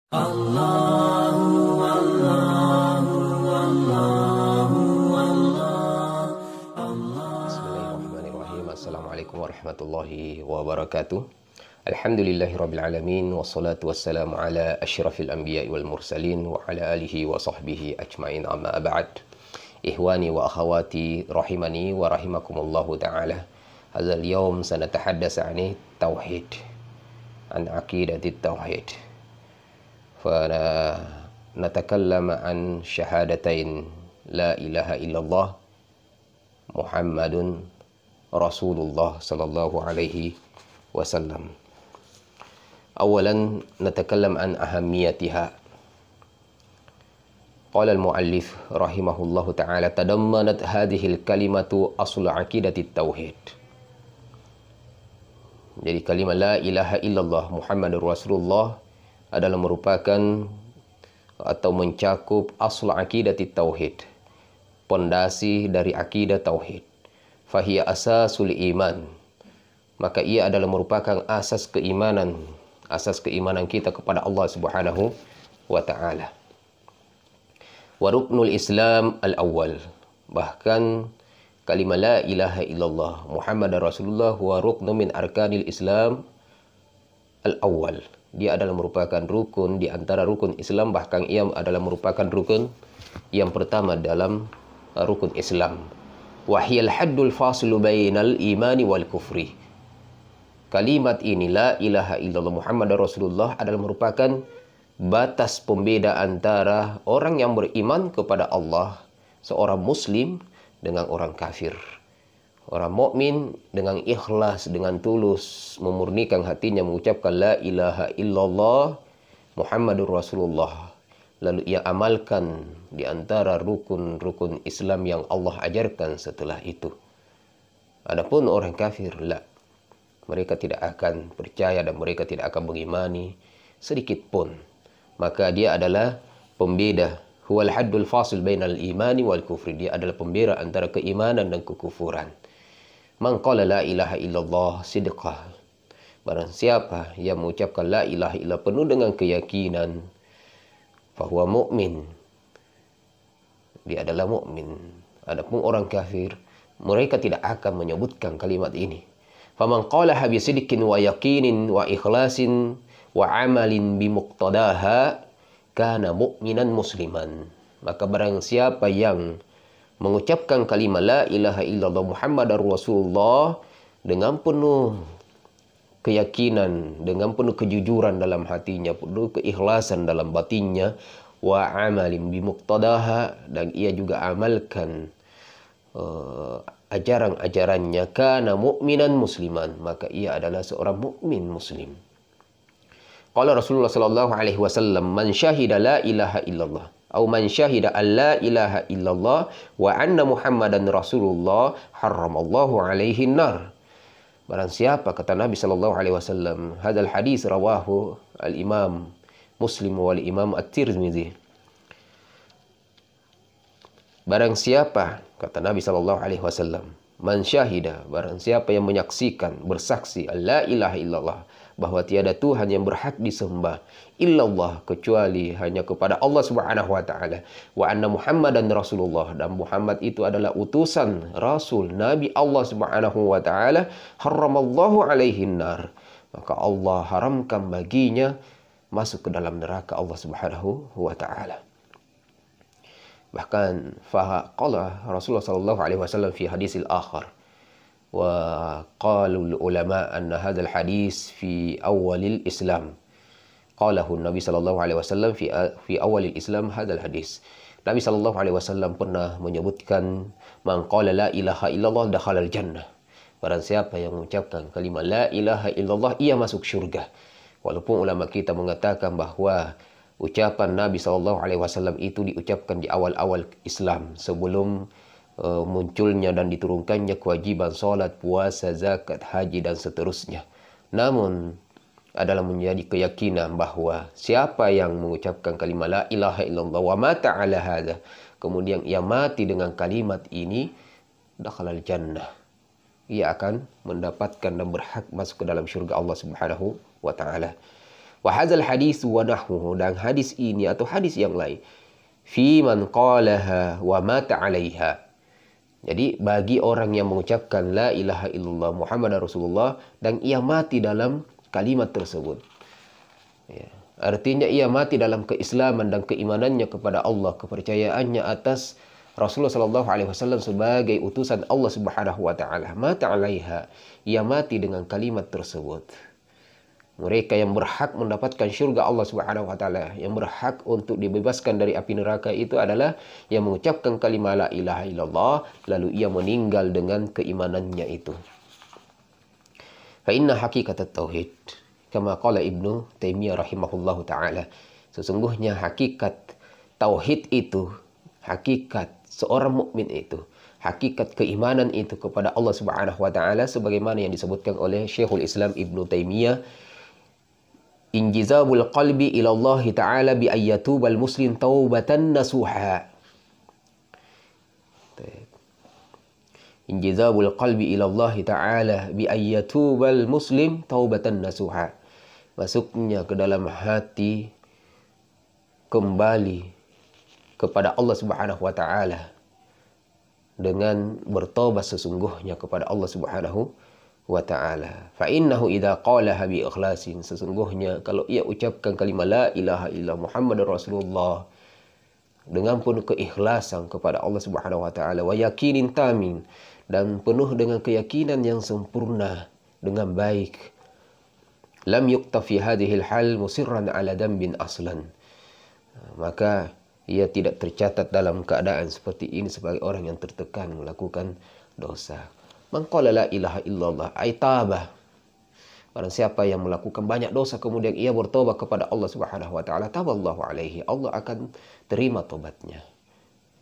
Allahu Allahu Allahu Allah. Bismillahirrahmanirrahim. Assalamualaikum warahmatullahi wabarakatuh. Alhamdulillahirabbil alamin wassalatu wassalamu ala asyrafil anbiya'i wal mursalin wa ala alihi wa sahbihi ajmain, amma ba'd. Ihwani wa akhawati rahimani wa rahimakumullahu ta'ala. Hadzal yawm sanatahaddatsu 'ani tauhid, an aqidatit tauhid. فنتكلم عن شهادتين لا إله إلا الله محمد رسول الله صلى الله عليه وسلم. أولا نتكلم عن أهميتها. قال المؤلف رحمه الله تعالى: تضمنت هذه الكلمة أصل عقيدة التوحيد. Jadi kalimat la ilaha illallah Muhammadur Rasulullah adalah merupakan atau mencakup asal akidah tauhid, pondasi dari akidah tauhid. Fahiya asasul iman, maka ia adalah merupakan asas keimanan kita kepada Allah Subhanahu wa taala. Wa ruknul Islam al-awwal, bahkan kalimat la ilaha illallah Muhammadar Rasulullah wa ruknu min arkanil Islam al-awwal. Dia adalah merupakan rukun di antara rukun Islam, bahkan ia adalah merupakan rukun yang pertama dalam rukun Islam. Wahiyal haddul fasilu bainal imani wal kufri. Kalimat ini la ilaha illallah Muhammadar Rasulullah adalah merupakan batas pembeda antara orang yang beriman kepada Allah, seorang muslim, dengan orang kafir. Orang mukmin dengan ikhlas, dengan tulus, memurnikan hatinya mengucapkan la ilaha illallah Muhammadur Rasulullah. Lalu ia amalkan di antara rukun-rukun Islam yang Allah ajarkan setelah itu. Adapun orang kafir, la. Mereka tidak akan percaya dan mereka tidak akan mengimani sedikit pun. Maka dia adalah pembeda. Huwal haddul fasil bainal imani wal kufri. Dia adalah pembeda antara keimanan dan kekufuran. Man qala la ilaha illallah sidqah. Barang siapa yang mengucapkan la ilaha illallah penuh dengan keyakinan, fahuwa mu'min, dia adalah mukmin. Adapun orang kafir, mereka tidak akan menyebutkan kalimat ini. Faman qalaha bi sidqin wa yaqinin wa ikhlasin wa amalin bi muqtadaha kana mu'minan musliman. Maka barang siapa yang mengucapkan kalimat la ilaha illallah Muhammadar Rasulullah dengan penuh keyakinan, dengan penuh kejujuran dalam hatinya, penuh keikhlasan dalam batinnya, wa amalin bimuqtadaha, dan ia juga amalkan ajaran-ajarannya, kana mu'minan musliman, maka ia adalah seorang mukmin muslim. Qala Rasulullah sallallahu alaihi wasallam: man syahida la ilaha illallah atau man syahida an la ilaha illallah wa anna Muhammadan Rasulullah harramallahu alaihi nar. Barang siapa, kata Nabi sallallahu alaihi wasallam, hadzal hadis rawahu al-Imam Muslim wal Imam At-Tirmizi. Barang siapa, kata Nabi sallallahu alaihi wasallam, man syahida, barang siapa yang menyaksikan, bersaksi la ilaha illallah, bahwa tiada Tuhan yang berhak disembah illallah, kecuali hanya kepada Allah Subhanahu wa taala, wa anna Muhammadan Rasulullah, dan Muhammad itu adalah utusan Rasul Nabi Allah Subhanahu wa taala, haramallahu alaihi nar, maka Allah haramkan baginya masuk ke dalam neraka Allah Subhanahu wa taala. Bahkan faqala Rasulullah sallallahu alaihi wasallam fi hadisil akhar, wa qalul ulama anna hadzal hadis fi awalil Islam. Qalahu Nabi sallallahu alaihi wasallam fi awalil Islam hadzal hadis. Nabi sallallahu alaihi wasallam pernah menyebutkan, man qala la ilaha illallah dakhalal jannah. Barang siapa yang mengucapkan kalimat la ilaha illallah, ia masuk syurga. Walaupun ulama kita mengatakan bahwa ucapan Nabi sallallahu alaihi wasallam itu diucapkan di awal-awal Islam, sebelum munculnya dan diturunkannya kewajiban salat, puasa, zakat, haji dan seterusnya. Namun adalah menjadi keyakinan bahwa siapa yang mengucapkan kalimat la ilaha illallah wa mata ala hadza, kemudian ia mati dengan kalimat ini, dakhalal jannah, ia akan mendapatkan dan berhak masuk ke dalam syurga Allah Subhanahu wa taala. Wa hadzal hadis wa nahwuhu, dan hadis ini atau hadis yang lain, fi man qalaha wa mata 'alaiha. Jadi bagi orang yang mengucapkan la ilaha illallah Muhammadar Rasulullah dan ia mati dalam kalimat tersebut. Ya. Artinya ia mati dalam keislaman dan keimanannya kepada Allah, kepercayaannya atas Rasulullah Shallallahu Alaihi Wasallam sebagai utusan Allah Subhanahu Wa Taala. Mata 'alaiha, ia mati dengan kalimat tersebut. Mereka yang berhak mendapatkan syurga Allah Subhanahu Wa Taala, yang berhak untuk dibebaskan dari api neraka itu adalah yang mengucapkan kalimat la ilaha illallah lalu ia meninggal dengan keimanannya itu. Fa inna haqiqat at-tauhid, kama qala Ibnu Taimiyah rahimahullahu taala, sesungguhnya hakikat tauhid itu, hakikat seorang mukmin itu, hakikat keimanan itu kepada Allah Subhanahu wa taala sebagaimana yang disebutkan oleh Syekhul Islam Ibnu Taimiyah, injizabul qalbi ila Allah taala bi ayyatubal muslim taubatan nasuha. Injizabul qalbi ila Allah taala bi ayyatubal muslim taubatan nasuha. Masuknya ke dalam hati kembali kepada Allah Subhanahu wa taala dengan bertobat sesungguhnya kepada Allah Subhanahu wa taala. Fa innahu idza qalaha bi ikhlasin, sesungguhnya kalau ia ucapkan kalimat la ilaha illallah Muhammadur Rasulullah dengan penuh keikhlasan kepada Allah Subhanahu wa taala, wa yakinin tamin, dan penuh dengan keyakinan yang sempurna dengan baik, lam yuktafi hadhil hal musirran ala dambin aslan, maka ia tidak tercatat dalam keadaan seperti ini sebagai orang yang tertekan melakukan dosa. Man qala la ilaha illallah ay tabah, barang siapa yang melakukan banyak dosa kemudian ia bertobat kepada Allah Subhanahu wa taala, taballahu alaihi, Allah akan terima tobatnya.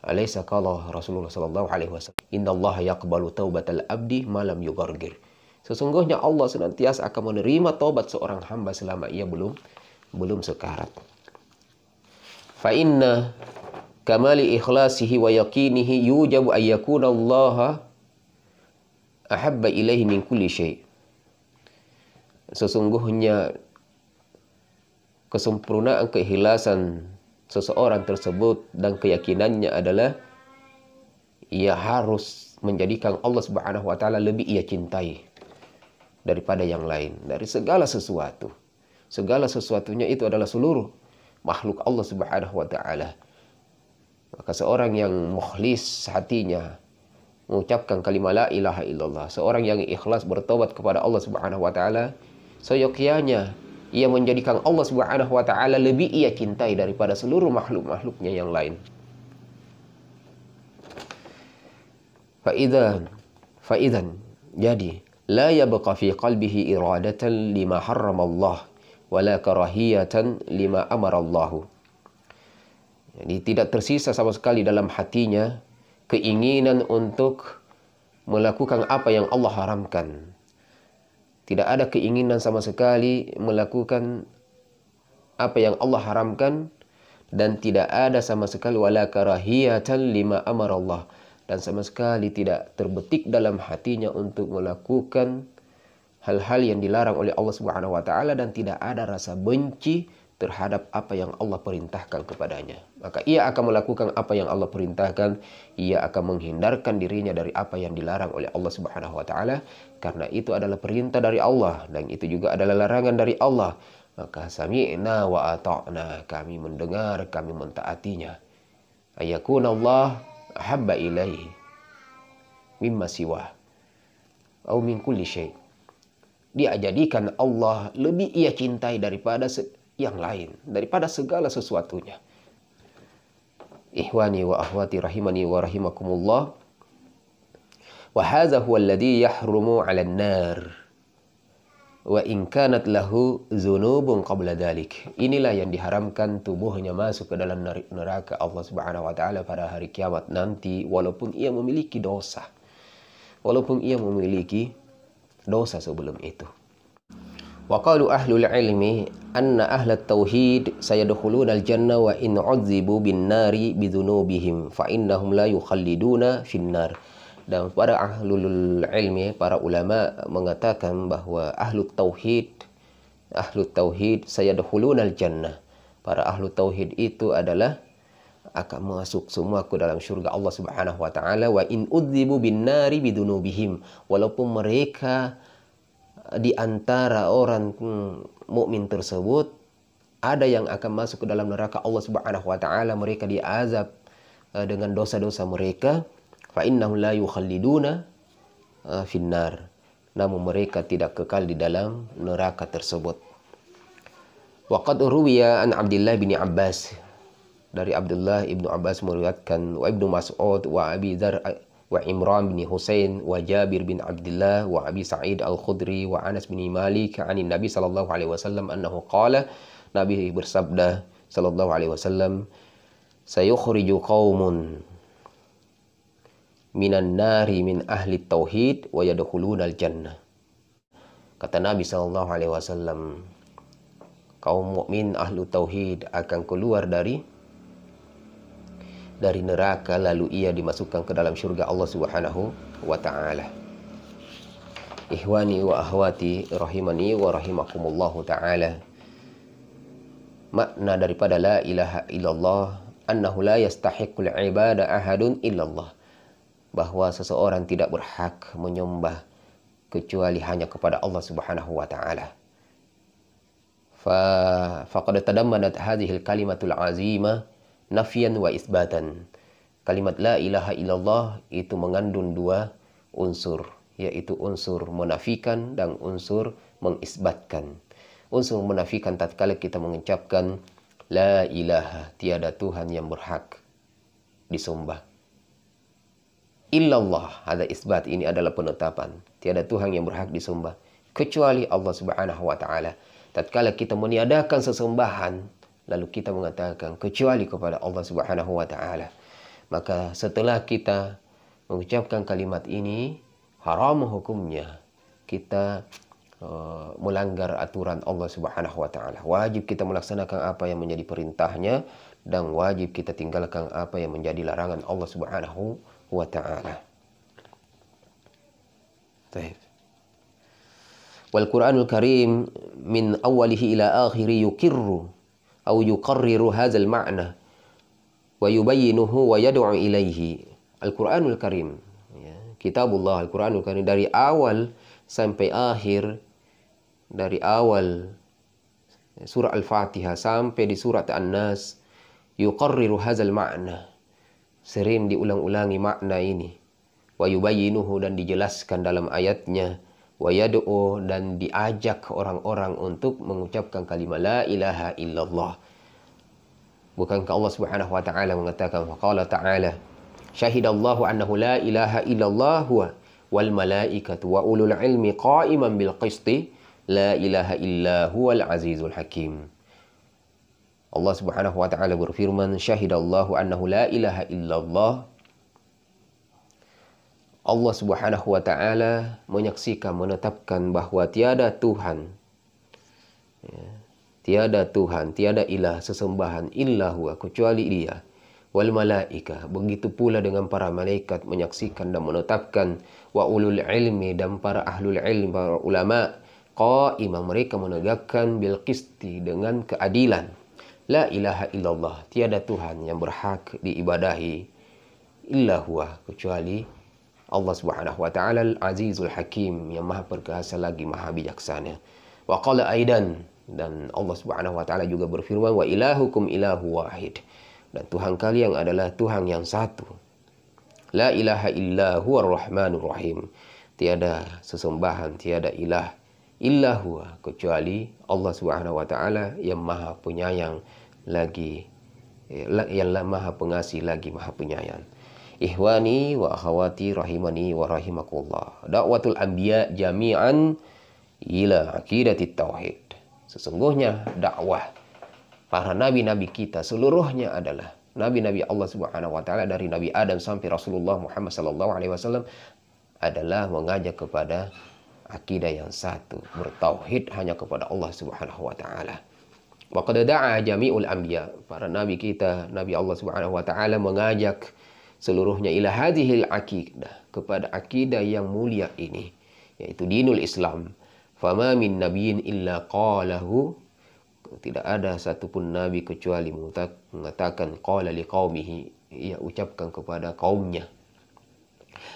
Alaysa qala Rasulullah sallallahu alaihi wasallam, innallaha yaqbalu taubatal abdi ma lam yughargir. Sesungguhnya Allah senantiasa akan menerima taubat seorang hamba selama ia belum sekarat. Fa inna kamali ikhlasihi wa yaqinihi yujabu an yakuna Allah ahabba ilaihi min kulli syai'. Sesungguhnya kesempurnaan keikhlasan seseorang tersebut dan keyakinannya adalah ia harus menjadikan Allah Subhanahu wa taala lebih ia cintai daripada yang lain, dari segala sesuatu. Segala sesuatunya itu adalah seluruh makhluk Allah Subhanahu wa taala. Maka seorang yang mukhlis hatinya mengucapkan kalimat la ilaha illallah, seorang yang ikhlas bertobat kepada Allah Subhanahu wa taala, seyogyanya ia menjadikan Allah Subhanahu wa taala lebih ia cintai daripada seluruh makhluk-makhluknya yang lain. Faidan jadi la yabqa fi qalbihi iradatan lima harrama Allah wala karahiyatan lima amara Allah. Jadi tidak tersisa sama sekali dalam hatinya keinginan untuk melakukan apa yang Allah haramkan. Tidak ada keinginan sama sekali melakukan apa yang Allah haramkan, dan tidak ada sama sekali wala karahiyatan lima amara Allah, dan sama sekali tidak terbetik dalam hatinya untuk melakukan hal-hal yang dilarang oleh Allah Subhanahu wa taala, dan tidak ada rasa benci terhadap apa yang Allah perintahkan kepadanya. Maka ia akan melakukan apa yang Allah perintahkan, ia akan menghindarkan dirinya dari apa yang dilarang oleh Allah Subhanahu wa taala, karena itu adalah perintah dari Allah dan itu juga adalah larangan dari Allah. Maka sami'na wa ata'na, kami mendengar, kami mentaatinya. Ayakun Allah ahabba ilaihi mimma siwa au min kulli syai'. Dia jadikan Allah lebih ia cintai daripada yang lain, daripada segala sesuatunya. Ikhwani wa akhwati rahimani wa rahimakumullah. Wa hadza huwa alladhi yahrumu 'alan nar wa in kanat lahu dzunubun qabla dhalik. Inilah yang diharamkan tubuhnya masuk ke dalam neraka Allah Subhanahu wa taala pada hari kiamat nanti, walaupun ia memiliki dosa. Walaupun ia memiliki dosa sebelum itu. Wa qalu ahlul ilmi anna ahlat tauhid sayadkhuluna al-jannah wa in 'udzibu bin nari bidzunubihim fa innahum la yukhalliduna fin nar. Dan para ahlul ilmi, para ulama mengatakan bahwa ahlut tauhid ahlu tauhid sayadkhulunal jannah. Para ahlu tauhid itu adalah akan masuk semua ke dalam syurga Allah Subhanahu wa taala. Wa in udzibu bin nari bidunubihim, walaupun mereka di antara orang mukmin tersebut ada yang akan masuk ke dalam neraka Allah Subhanahu wa taala, mereka diazab dengan dosa-dosa mereka. Fa innahum la yukhalliduna finnar, namun mereka tidak kekal di dalam neraka tersebut. Wa qad ruwiya an Abdullah bin Abbas, dari Abdullah ibnu Abbas meriwayatkan, wa Ibnu Mas'ud wa Abi Dzar wa Imran bin Husain wa Jabir bin Abdullah wa Abi Sa'id Al-Khudri wa Anas bin Malik anin Nabi sallallahu alaihi wasallam annahu qala, Nabi bersabda sallallahu alaihi wasallam, sayukhriju qaumun minan nari min ahli tauhid wa yadkhulunal jannah. Kata Nabi sallallahu alaihi wasallam, kaum mukmin ahlu tauhid akan keluar dari neraka, lalu ia dimasukkan ke dalam syurga Allah Subhanahu wa taala. Ikhwani wa akhwati rahimani wa rahimakumullahu taala. Makna daripada la ilaha illallah annahu la yastahiqqul ibada ahadun illallah, bahwa seseorang tidak berhak menyembah kecuali hanya kepada Allah Subhanahu wa taala. Faqad tadammanat hadhil kalimatul azimah nafyan wa isbatan. Kalimat la ilaha illallah itu mengandung dua unsur, yaitu unsur menafikan dan unsur mengisbatkan. Unsur menafikan tatkala kita mengucapkan la ilaha, tiada Tuhan yang berhak disembah. Illallah, ada isbat, ini adalah penetapan, tiada Tuhan yang berhak disembah kecuali Allah Subhanahu wa taala. Tatkala kita meniadakan sesembahan, lalu kita mengatakan kecuali kepada Allah Subhanahu wa taala, maka setelah kita mengucapkan kalimat ini, haram hukumnya kita melanggar aturan Allah Subhanahu wa taala. Wajib kita melaksanakan apa yang menjadi perintahnya dan wajib kita tinggalkan apa yang menjadi larangan Allah Subhanahu wa taala. Baik. Wal Qur'anul Karim min awwalihi ila akhiri yukirru atau yuqarriru hadzal ma'na wa yubayyinuhu wa yad'u ilaihi. Al-Qur'anul Karim, ya, kitabullah Al-Qur'anul Karim, dari awal sampai akhir, dari awal surah Al-Fatihah sampai di surat An-Nas, yuqarriru hadzal ma'na, sering diulang-ulangi makna ini, wa yubayyinuhu, dan dijelaskan dalam ayatnya, wa yad'u, dan diajak orang-orang untuk mengucapkan kalimat la ilaha illallah. Bukankah Allah Subhanahu wa taala mengatakan, qala ta'ala, syahidallahu annahu la ilaha illallah huwa wal malaikatu wa ulul ilmi qa'iman bil qisti la ilaha illa huwal azizul hakim. Allah Subhanahu wa taala berfirman, syahidallahu annahu la ilaha illallah, Allah Subhanahu wa taala menyaksikan, menetapkan bahwa tiada Tuhan, ya, tiada Tuhan, tiada ilah sesembahan illa huwa, kecuali Dia. Wal malaika, begitu pula dengan para malaikat menyaksikan dan menetapkan, wa ulul ilmi, dan para ahlul ilmi, para ulama, qa'iman, mereka menegakkan bil qisti, dengan keadilan. La ilaha illallah, tiada Tuhan yang berhak diibadahi illa huwa, kecuali Allah Subhanahu wa taala al-azizul hakim, yang maha perkasa lagi maha bijaksana. Wa qala aidan, dan Allah Subhanahu wa taala juga berfirman, wa ilahukum ilahu wahid, dan Tuhan kalian adalah Tuhan yang satu. La ilaha illa huwar rahmanur rahim, tiada sesembahan, tiada ilah illa huwa, kecuali Allah Subhanahu wa taala yang maha penyayang lagi, yang maha pengasih lagi maha penyayang. Ikhwani wa akhawati rahimani wa rahimakumullah. Da'watul anbiya jami'an ila aqidatit tauhid. Sesungguhnya dakwah para nabi-nabi kita seluruhnya adalah nabi-nabi Allah Subhanahu wa taala, dari Nabi Adam sampai Rasulullah Muhammad sallallahu alaihi wasallam, adalah mengajak kepada akidah yang satu, bertauhid hanya kepada Allah Subhanahu wa taala. Wa qad da'a jami'ul anbiya, para nabi kita, nabi Allah Subhanahu wa taala mengajak seluruhnya ila hadhil aqidah, kepada akidah yang mulia ini, yaitu dinul Islam. Fama min nabiyyin illa qalahu, tidak ada satupun nabi kecuali mengatakan qala liqaumihi, ia ucapkan kepada kaumnya,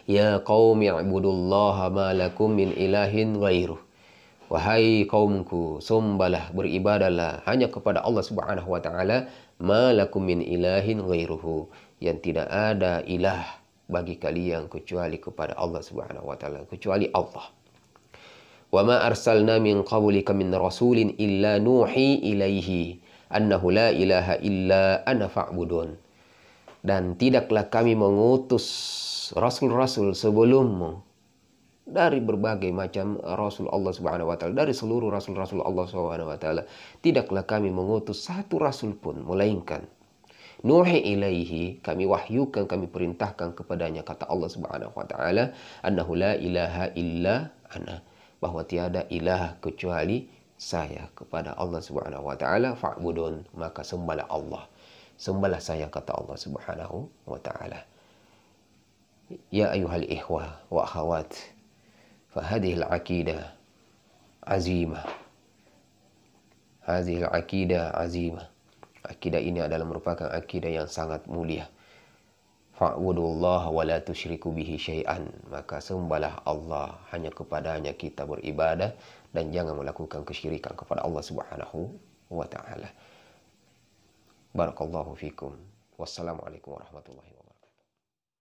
ya qaumi ibudullaha ma lakum min ilahin ghairuh, wahai kaumku, sembahlah, beribadahlah hanya kepada Allah Subhanahu wa taala, ma lakum min ilahin ghairuhu, yang tidak ada ilah bagi kalian kecuali kepada Allah Subhanahu wa taala, kecuali Allah. Wa ma arsalna min qablika min rasulin illa nuhi ilaihi annahu la ilaha illa ana fa'budun. Dan tidaklah kami mengutus rasul-rasul sebelummu dari berbagai macam rasul Allah Subhanahu wa taala, dari seluruh rasul-rasul Allah Subhanahu wa taala, tidaklah kami mengutus satu rasul pun melainkan nuhi ilaihi, kami wahyukan, kami perintahkan kepadanya, kata Allah Subhanahu wa taala, annahu la ilaha illa ana, bahwa tiada ilah kecuali saya, kepada Allah Subhanahu wa taala, fa'budun, maka sembahlah Allah, sembahlah saya, kata Allah Subhanahu wa taala. Ya ayuhal ikhwah wa akhawat, fahadhihi al-aqidah azimah, hadhihi al-aqidah azimah, akidah ini adalah merupakan akidah yang sangat mulia. Fa'budullaha wa la tusyriku bihi syai'an, maka sembahlah Allah, hanya kepadanya kita beribadah dan jangan melakukan kesyirikan kepada Allah Subhanahu wa taala. Barakallahu fikum. Wassalamualaikum warahmatullahi wabarakatuh.